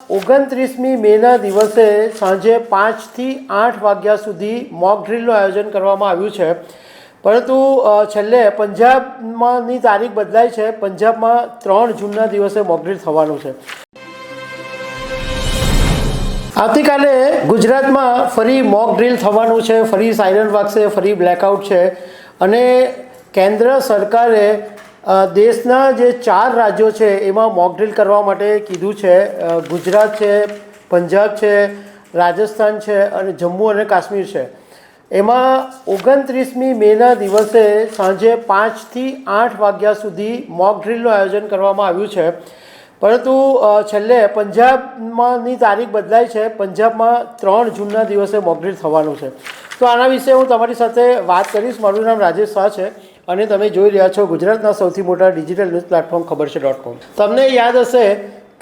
29મી મેના દિવસે સાંજે 5 થી 8 વાગ્યા સુધી મોક ડ્રીલનું આયોજન કરવામાં આવ્યું છે. પરંતુ છેલ્લે પંજાબમાંની તારીખ બદલાઈ છે. પંજાબમાં 3 જૂનના દિવસે મોક ડ્રીલ થવાનું છે. આવતીકાલે ગુજરાતમાં ફરી મોક ડ્રીલ થવાનું છે. ફરી સાયરન વાગશે, ફરી બ્લેકઆઉટ છે. અને કેન્દ્ર સરકારે દેશના જે 4 રાજ્યો છે એમાં મોક ડ્રીલ કરવા માટે કીધું છે. ગુજરાત છે, પંજાબ છે, રાજસ્થાન છે અને જમ્મુ અને કાશ્મીર છે. એમાં 29મી મેના દિવસે સાંજે 5 થી 8 વાગ્યા સુધી મોક ડ્રીલનું આયોજન કરવામાં આવ્યું છે. પરંતુ છેલ્લે પંજાબમાંની તારીખ બદલાઈ છે. પંજાબમાં 3 જૂનના દિવસે મોક ડ્રીલ થવાનું છે. તો આના વિશે હું તમારી સાથે વાત કરીશ. મારું નામ રાજેશ શાહ છે અને તમે જોઈ રહ્યા છો ગુજરાતના સૌથી મોટા ડિજિટલ ન્યૂઝ પ્લેટફોર્મ ખબરછે.com. તમને યાદ હશે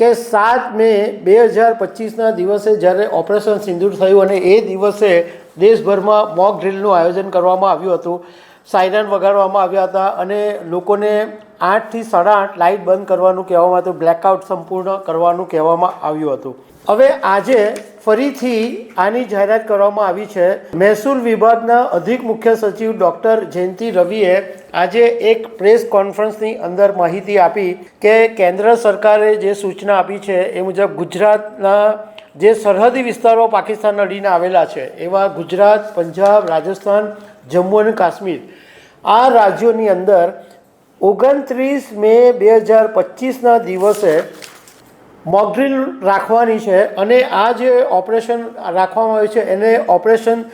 કે 7 મે 2025ના દિવસે જ્યારે ઓપરેશન સિંદૂર થયું અને એ દિવસે દેશભરમાં મોક ડ્રીલનું આયોજન કરવામાં આવ્યું હતું. સાયરન વગાડવામાં આવ્યા હતા અને લોકોને 8 થી 8:30 લાઇટ બંધ કરવાનું કહેવામાં હતું. બ્લેકઆઉટ સંપૂર્ણ કરવાનું કહેવામાં આવ્યું હતું. હવે આજે ફરીથી આની જાહેરાત કરવામાં આવી છે. મહેસૂલ વિભાગના અધિક મુખ્ય સચિવ ડૉક્ટર જયંતિ રવિએ આજે એક પ્રેસ કોન્ફરન્સની અંદર માહિતી આપી કે કેન્દ્ર સરકારે જે સૂચના આપી છે એ મુજબ ગુજરાતના જે સરહદી વિસ્તારો પાકિસ્તાન અડીને આવેલા છે એવા ગુજરાત, પંજાબ, રાજસ્થાન, જમ્મુ અને કાશ્મીર આ રાજ્યોની અંદર 29 મે 2025ના દિવસે મોક ડ્રીલ રાખવાની છે. અને આ જે ઓપરેશન રાખવામાં આવ્યું છે એને ઓપરેશન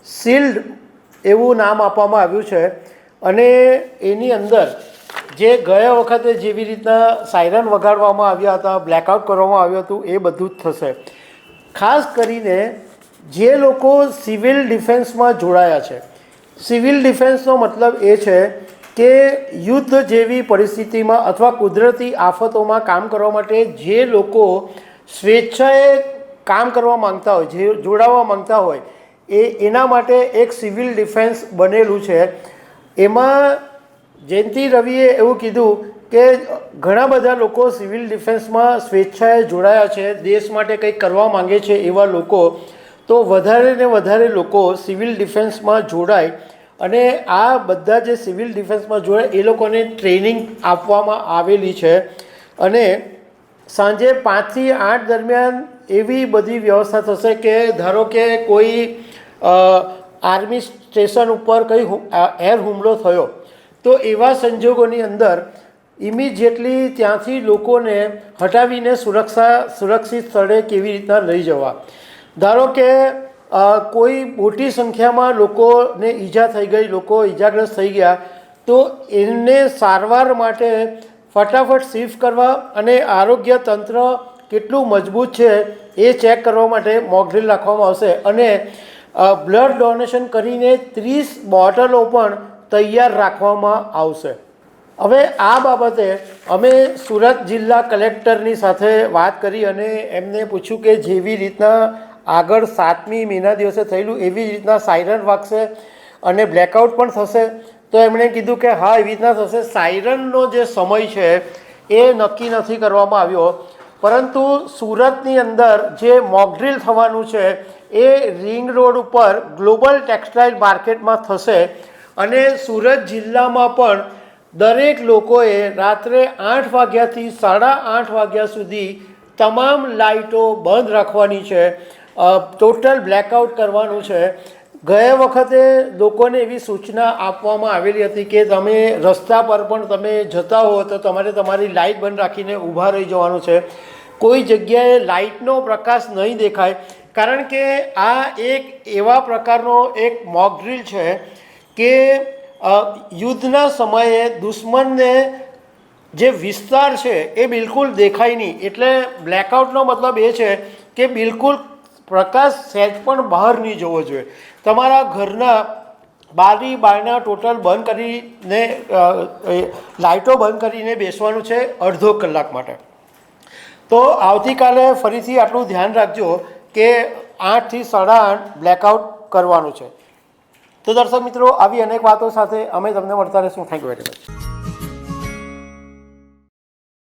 શિલ્ડ એવું નામ આપવામાં આવ્યું છે. અને એની અંદર જે ગયા વખતે જેવી રીતના સાયરન વગાડવામાં આવ્યા હતા, બ્લેકઆઉટ કરવામાં આવ્યું હતું, એ બધું જ થશે. ખાસ કરીને જે લોકો સિવિલ ડિફેન્સમાં જોડાયા છે, સિવિલ ડિફેન્સનો મતલબ એ છે કે યુદ્ધ જેવી પરિસ્થિતિમાં અથવા કુદરતી આફતોમાં કામ કરવા માટે જે લોકો સ્વેચ્છાએ કામ કરવા માંગતા હોય, જે જોડાવા માંગતા હોય એના માટે એક સિવિલ ડિફેન્સ બનેલું છે. એમાં જયંતિ રવિએ એવું કીધું કે ઘણા બધા લોકો સિવિલ ડિફેન્સમાં સ્વેચ્છાએ જોડાયા છે, દેશ માટે કંઈક કરવા માંગે છે એવા લોકો. તો વધારે ને વધારે લોકો સિવિલ ડિફેન્સમાં જોડાય અને આ બધા જે સિવિલ ડિફેન્સમાં જોડાય એ લોકોને ટ્રેનિંગ આપવામાં આવેલી છે. અને સાંજે 5 થી 8 દરમિયાન એવી બધી વ્યવસ્થા થશે કે ધારો કે કોઈ આર્મી સ્ટેશન ઉપર કંઈ એર હુમલો થયો તો એવા સંજોગોની અંદર ઇમિડિયેટલી ત્યાંથી લોકોને હટાવીને સુરક્ષિત સ્થળે કેવી રીતના લઈ જવા. ધારો કે કોઈ મોટી સંખ્યામાં લોકોને ઈજા થઈ ગઈ, લોકો ઈજાગ્રસ્ત થઈ ગયા, તો એમને સારવાર માટે ફટાફટ શિફ્ટ કરવા અને આરોગ્ય તંત્ર કેટલું મજબૂત છે એ ચેક કરવા માટે મોક ડ્રીલ રાખવામાં આવશે. અને બ્લડ ડોનેશન કરીને 30 બોટલો પણ તૈયાર રાખવામાં આવશે. હવે આ બાબતે અમે સુરત જિલ્લા કલેક્ટરની સાથે વાત કરી અને એમને પૂછ્યું કે જેવી રીતના આગળ 7મી મેના દિવસે થયેલું એવી જ રીતના સાયરન વાગશે અને બ્લેકઆઉટ પણ થશે. તો એમણે કીધું કે હા, એવી રીતના થશે. સાયરનનો જે સમય છે એ નક્કી નથી કરવામાં આવ્યો. પરંતુ સુરતની અંદર જે મોક ડ્રીલ થવાનું છે એ રિંગ રોડ ઉપર ગ્લોબલ ટેક્સટાઇલ માર્કેટમાં થશે. અને સુરત જિલ્લામાં પણ દરેક લોકોએ રાત્રે 8 વાગ્યાથી 8:30 વાગ્યા સુધી તમામ લાઇટો બંધ રાખવાની છે. ટોટલ બ્લેકઆઉટ કરવાનું છે. ગયા વખતે લોકોને એવી સૂચના આપવામાં આવેલી હતી કે તમે રસ્તા પર પણ તમે જતા હો તો તમારે તમારી લાઇટ બંધ રાખીને ઊભા રહી જવાનું છે. કોઈ જગ્યાએ લાઇટનો પ્રકાશ નહીં દેખાય. કારણ કે આ એક એવા પ્રકારનો એક મોક ડ્રીલ છે કે યુદ્ધના સમયે દુશ્મનને જે વિસ્તાર છે એ બિલકુલ દેખાય નહીં. એટલે બ્લેકઆઉટનો મતલબ એ છે કે બિલકુલ પ્રકાશ સહેજ પણ બહાર નહીં જવો જોઈએ. તમારા ઘરના બારી બારણા ટોટલ બંધ કરીને લાઇટો બંધ કરીને બેસવાનું છે અડધો કલાક માટે. તો આવતીકાલે ફરીથી આટલું ધ્યાન રાખજો કે 8 થી 8:30 બ્લેકઆઉટ કરવાનું છે. તો દર્શક મિત્રો, આવી અનેક વાતો સાથે અમે તમને મળતા રહીશું. Thank you very much.